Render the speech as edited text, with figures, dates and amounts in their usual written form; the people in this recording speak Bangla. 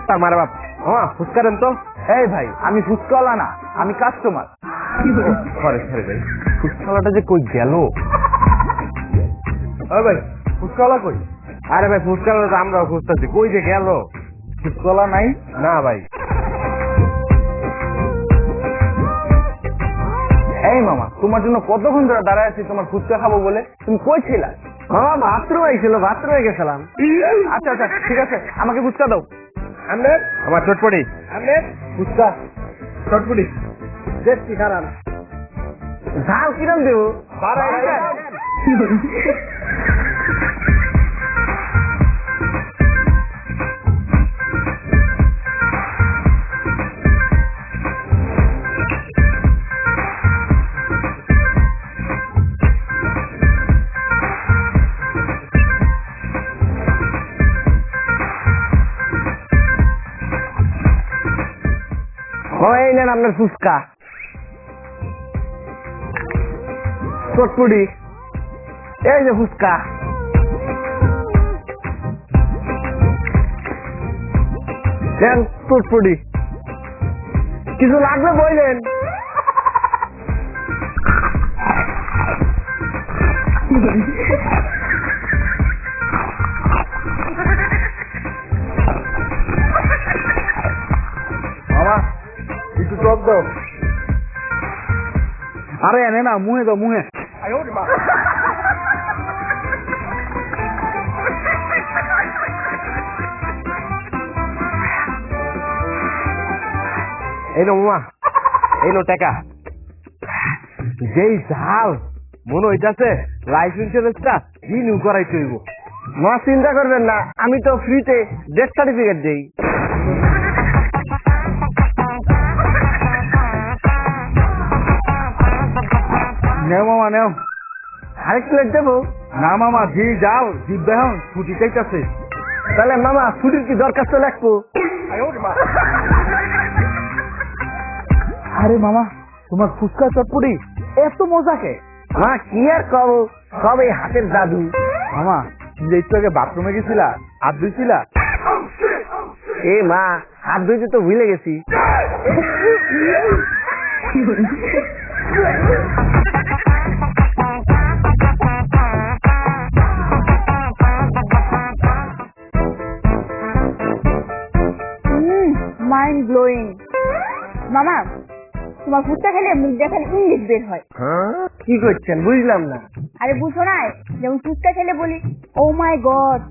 তার মারে বাপ ফুচকা দেন তো। এই ভাই আমি ফুচকাওয়ালা না, আমি কাস্টমার। ভাই ফুচকাওয়ালাটা যে কই গেল? ভাই ফুচকাওয়ালা কই? আরে ভাই ফুচকাওয়ালা তো আমরাও খুঁজতেছি, কই যে গেল? ফুচকাওয়ালা নাই না ভাই। এই মামা তোমার জন্য কতক্ষণ ধরে দাঁড়ায় আছি তোমার ফুচকা খাবো বলে, তুমি কই ছিলা? মামা বাথরুমে আইছিল, বাথরুমে গেছিলাম। আচ্ছা আচ্ছা ঠিক আছে, আমাকে ফুচকা দাও। আমার চটপটি ফুচকা চটপটি দেখছি খারাপ ঝাল কিরম দেবো? এই নেন আপনার ফুচকা চটপটি, এই যে ফুচকা। দেন চটপটি, কিছু লাগবে বললেন। মামা একটু টক দাও। আরে এনে না, মুহে দাও মুহে। এই নো মামা, এই নো টাকা। যেই ঝাল মনে হইতাছে লাইফ ইন্স্যুরেন্সটা রিনিউ করাইতে হইব। মা চিন্তা করবেন না, আমি তো ফ্রিতে ডেথ সার্টিফিকেট দেই। নেও মামা নেও। আরেক প্লেট দেবো? না মামা, জি যাও, জিব্বে হন ছুটি চাইতেছে। তাহলে মামা ছুটির কি দরখাস্ত লাগবো? আরে মামা তোমার ফুচকা চটপটি এত মজা কে? মা কি আর কব, সব এই হাতের জাদু। মামা তুমি যে একটু আগে বাথরুমে গেছিলা, হাত ধুইছিলা? এ মা হাত ধুইতে তো ভুলে গেছি। Mind blowing. মামা তোমার ফুচকা খেলে মুখ দেখালে ইংলিশ বের হয়। কি করছেন বুঝলাম না। আরে বুঝো না, যেমন ফুচকা খেলে বলি ও মাই গড,